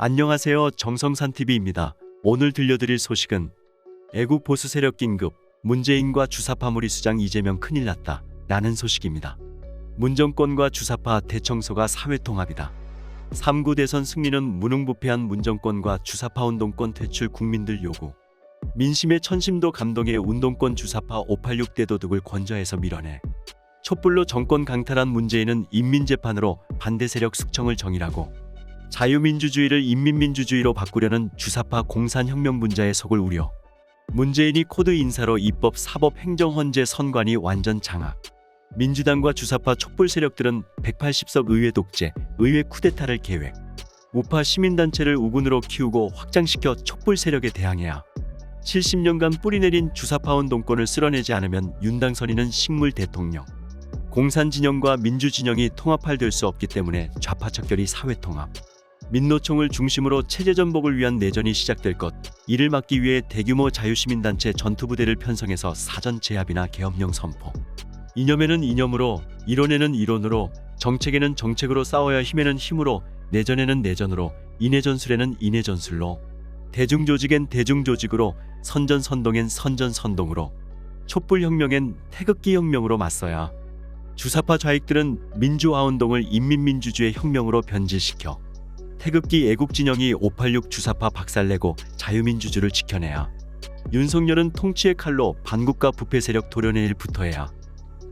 안녕하세요. 정성산TV입니다. 오늘 들려드릴 소식은 애국 보수 세력 긴급, 문재인과 주사파 무리수장 이재명 큰일 났다 라는 소식입니다. 문정권과 주사파 대청소가 사회통합이다. 3구 대선 승리는 무능부패한 문정권과 주사파 운동권 퇴출 국민들 요구. 민심의 천심도 감동의 운동권 주사파 586 대도둑을 권좌해서 밀어내. 촛불로 정권 강탈한 문재인은 인민재판으로 반대 세력 숙청을 정의라고. 자유민주주의를 인민민주주의로 바꾸려는 주사파 공산혁명 분자의 속을 우려. 문재인이 코드 인사로 입법, 사법, 행정 헌재 선관위 완전 장악. 민주당과 주사파 촛불 세력들은 180석 의회 독재, 의회 쿠데타를 계획. 우파 시민단체를 우군으로 키우고 확장시켜 촛불 세력에 대항해야. 70년간 뿌리내린 주사파 운동권을 쓸어내지 않으면 윤당선인은 식물 대통령. 공산진영과 민주진영이 통합할 수 없기 때문에 좌파 척결이 사회통합. 민노총을 중심으로 체제전복을 위한 내전이 시작될 것. 이를 막기 위해 대규모 자유시민단체 전투부대를 편성해서 사전 제압이나 계엄령 선포. 이념에는 이념으로, 이론에는 이론으로, 정책에는 정책으로 싸워야 힘에는 힘으로, 내전에는 내전으로, 인해전술에는 인해전술로, 대중조직엔 대중조직으로, 선전선동엔 선전선동으로, 촛불혁명엔 태극기 혁명으로 맞서야. 주사파 좌익들은 민주화운동을 인민민주주의 혁명으로 변질시켜 태극기 애국진영이 586 주사파 박살내고 자유민주주의를 지켜내야. 윤석열은 통치의 칼로 반국가 부패 세력 도려낼 일부터 해야.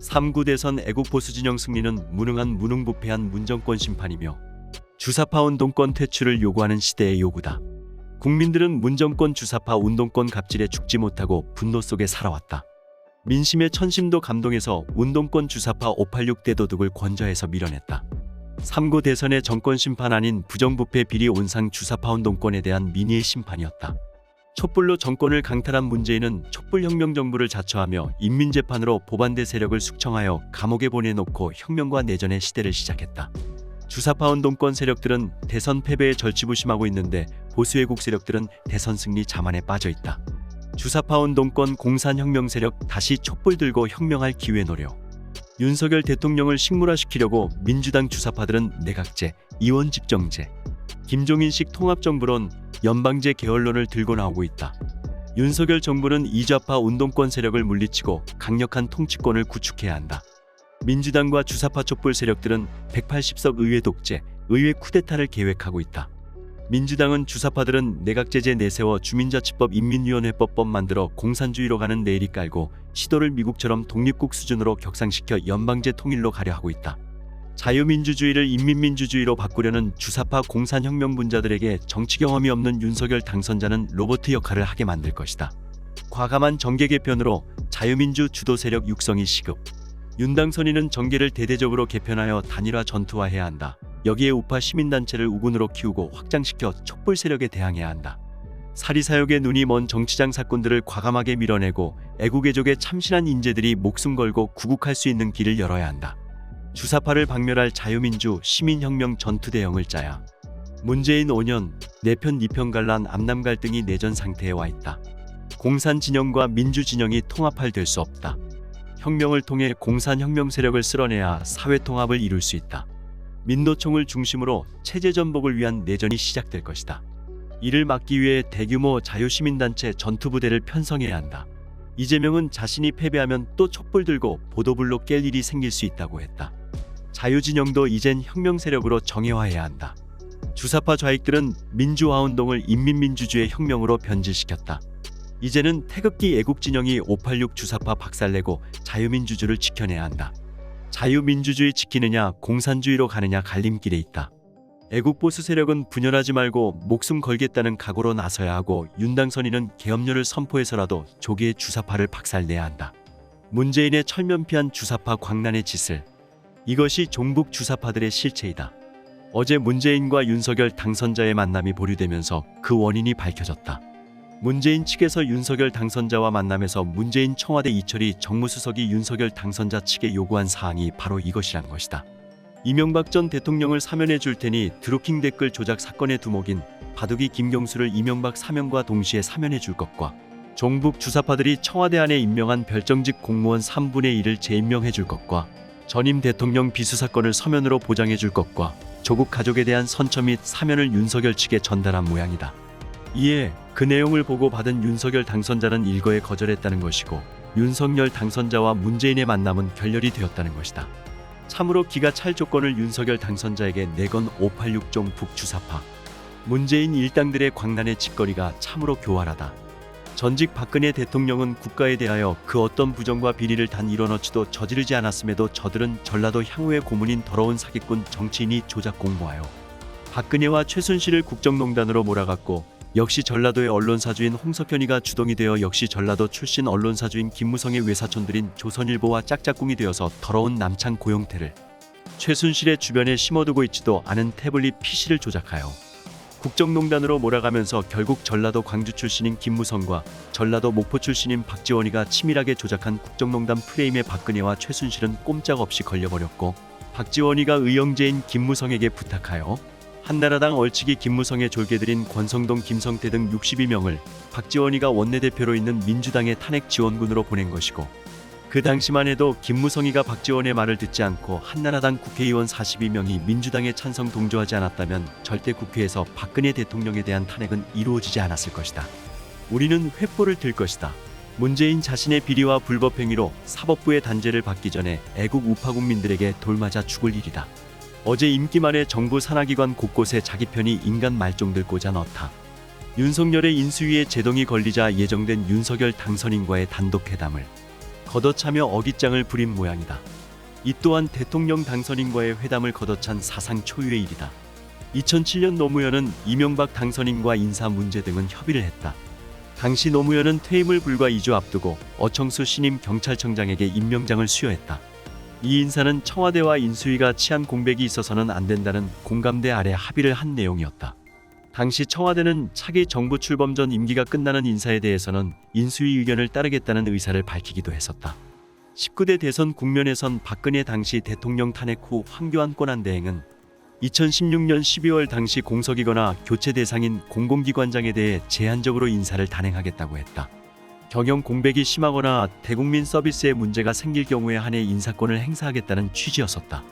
3구 대선 애국보수진영 승리는 무능한 무능부패한 문정권 심판이며 주사파 운동권 퇴출을 요구하는 시대의 요구다. 국민들은 문정권 주사파 운동권 갑질에 죽지 못하고 분노 속에 살아왔다. 민심의 천심도 감동해서 운동권 주사파 586 대도둑을 권좌해서 밀어냈다. 3구 대선의 정권 심판 아닌 부정부패 비리 온상 주사파 운동권에 대한 민의의 심판이었다. 촛불로 정권을 강탈한 문재인은 촛불혁명 정부를 자처하며 인민재판으로 보반대 세력을 숙청하여 감옥에 보내놓고 혁명과 내전의 시대를 시작했다. 주사파 운동권 세력들은 대선 패배에 절치부심하고 있는데 보수애국 세력들은 대선 승리 자만에 빠져있다. 주사파 운동권 공산혁명 세력 다시 촛불 들고 혁명할 기회 노려. 윤석열 대통령을 식물화시키려고 민주당 주사파들은 내각제, 이원집정제, 김종인식 통합정부론, 연방제 계열론을 들고 나오고 있다. 윤석열 정부는 이좌파 운동권 세력을 물리치고 강력한 통치권을 구축해야 한다. 민주당과 주사파 촛불 세력들은 180석 의회 독재, 의회 쿠데타를 계획하고 있다. 민주당은 주사파들은 내각제재 내세워 주민자치법 인민위원회법 만들어 공산주의로 가는 내일이 깔고 시도를 미국처럼 독립국 수준으로 격상시켜 연방제 통일로 가려 하고 있다. 자유민주주의를 인민민주주의로 바꾸려는 주사파 공산혁명 분자들에게 정치 경험이 없는 윤석열 당선자는 로봇 역할을 하게 만들 것이다. 과감한 정계 개편으로 자유민주 주도 세력 육성이 시급. 윤당선인은 정계를 대대적으로 개편하여 단일화 전투화해야 한다. 여기에 우파 시민단체를 우군으로 키우고 확장시켜 촛불 세력에 대항해야 한다. 사리사욕에 눈이 먼 정치장 사건들을 과감하게 밀어내고 애국애족에 참신한 인재들이 목숨 걸고 구국할 수 있는 길을 열어야 한다. 주사파를 박멸할 자유민주 시민혁명 전투대영을 짜야. 문재인 5년 내편 니편 갈란 암남 갈등이 내전 상태에 와 있다. 공산진영과 민주진영이 통합할 될 수 없다. 혁명을 통해 공산혁명 세력을 쓸어내야 사회통합을 이룰 수 있다. 민노총을 중심으로 체제전복을 위한 내전이 시작될 것이다. 이를 막기 위해 대규모 자유시민단체 전투부대를 편성해야 한다. 이재명은 자신이 패배하면 또 촛불 들고 보도블로 깰 일이 생길 수 있다고 했다. 자유진영도 이젠 혁명 세력으로 정예화해야 한다. 주사파 좌익들은 민주화운동을 인민민주주의 혁명으로 변질시켰다. 이제는 태극기 애국진영이 586 주사파 박살내고 자유민주주의를 지켜내야 한다. 자유민주주의 지키느냐 공산주의로 가느냐 갈림길에 있다. 애국보수 세력은 분열하지 말고 목숨 걸겠다는 각오로 나서야 하고 윤당선인은 계엄령을 선포해서라도 조기에 주사파를 박살내야 한다. 문재인의 철면피한 주사파 광란의 짓을. 이것이 종북 주사파들의 실체이다. 어제 문재인과 윤석열 당선자의 만남이 보류되면서 그 원인이 밝혀졌다. 문재인 측에서 윤석열 당선자와 만남에서 문재인 청와대 이철희 정무수석이 윤석열 당선자 측에 요구한 사항이 바로 이것이란 것이다. 이명박 전 대통령을 사면해 줄 테니 드루킹 댓글 조작 사건의 두목인 바둑이 김경수를 이명박 사면과 동시에 사면해 줄 것과 종북 주사파들이 청와대 안에 임명한 별정직 공무원 3분의 1을 재임명해 줄 것과 전임 대통령 비수 사건을 서면으로 보장해 줄 것과 조국 가족에 대한 선처 및 사면을 윤석열 측에 전달한 모양이다. 이에 그 내용을 보고 받은 윤석열 당선자는 일거에 거절했다는 것이고 윤석열 당선자와 문재인의 만남은 결렬이 되었다는 것이다. 참으로 기가 찰 조건을 윤석열 당선자에게 내건 586종 북주사파 문재인 일당들의 광란의 짓거리가 참으로 교활하다. 전직 박근혜 대통령은 국가에 대하여 그 어떤 부정과 비리를 단 일어넣지도 저지르지 않았음에도 저들은 전라도 향후의 고문인 더러운 사기꾼 정치인이 조작 공모하여 박근혜와 최순실을 국정농단으로 몰아갔고, 역시 전라도의 언론사주인 홍석현이가 주동이 되어 역시 전라도 출신 언론사주인 김무성의 외사촌들인 조선일보와 짝짝꿍이 되어서 더러운 남창 고용태를 최순실의 주변에 심어두고 있지도 않은 태블릿 PC를 조작하여 국정농단으로 몰아가면서 결국 전라도 광주 출신인 김무성과 전라도 목포 출신인 박지원이가 치밀하게 조작한 국정농단 프레임에 박근혜와 최순실은 꼼짝없이 걸려버렸고, 박지원이가 의형제인 김무성에게 부탁하여 한나라당 얼치기 김무성의 졸개들인 권성동, 김성태 등 62명을 박지원이가 원내대표로 있는 민주당의 탄핵 지원군으로 보낸 것이고, 그 당시만 해도 김무성이가 박지원의 말을 듣지 않고 한나라당 국회의원 42명이 민주당에 찬성 동조하지 않았다면 절대 국회에서 박근혜 대통령에 대한 탄핵은 이루어지지 않았을 것이다. 우리는 횃불을 들 것이다. 문재인 자신의 비리와 불법 행위로 사법부의 단죄를 받기 전에 애국 우파 국민들에게 돌맞아 죽을 일이다. 어제 임기 말에 정부 산하기관 곳곳에 자기 편이 인간 말종들 꽂아 넣다. 윤석열의 인수위에 제동이 걸리자 예정된 윤석열 당선인과의 단독 회담을 걷어차며 어깃장을 부린 모양이다. 이 또한 대통령 당선인과의 회담을 걷어찬 사상 초유의 일이다. 2007년 노무현은 이명박 당선인과 인사 문제 등은 협의를 했다. 당시 노무현은 퇴임을 불과 2주 앞두고 어청수 신임 경찰청장에게 임명장을 수여했다. 이 인사는 청와대와 인수위가 치안 공백이 있어서는 안 된다는 공감대 아래 합의를 한 내용이었다. 당시 청와대는 차기 정부 출범 전 임기가 끝나는 인사에 대해서는 인수위 의견을 따르겠다는 의사를 밝히기도 했었다. 19대 대선 국면에선 박근혜 당시 대통령 탄핵 후 황교안 권한대행은 2016년 12월 당시 공석이거나 교체 대상인 공공기관장에 대해 제한적으로 인사를 단행하겠다고 했다. 경영 공백이 심하거나 대국민 서비스에 문제가 생길 경우에 한해 인사권을 행사하겠다는 취지였었다.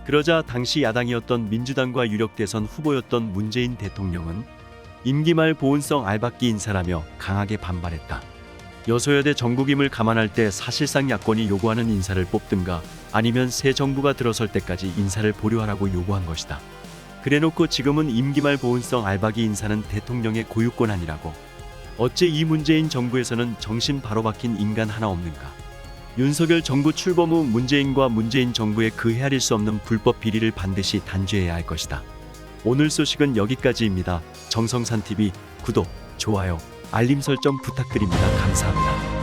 그러자 당시 야당이었던 민주당과 유력 대선 후보였던 문재인 대통령은 임기 말 보온성 알박기 인사라며 강하게 반발했다. 여소야대 정국임을 감안할 때 사실상 야권이 요구하는 인사를 뽑든가 아니면 새 정부가 들어설 때까지 인사를 보류하라고 요구한 것이다. 그래놓고 지금은 임기 말 보온성 알박기 인사는 대통령의 고유권 아니라고. 어째 이 문재인 정부에서는 정신 바로 박힌 인간 하나 없는가? 윤석열 정부 출범 후 문재인과 문재인 정부의 그 헤아릴 수 없는 불법 비리를 반드시 단죄해야 할 것이다. 오늘 소식은 여기까지입니다. 정성산TV 구독, 좋아요, 알림 설정 부탁드립니다. 감사합니다.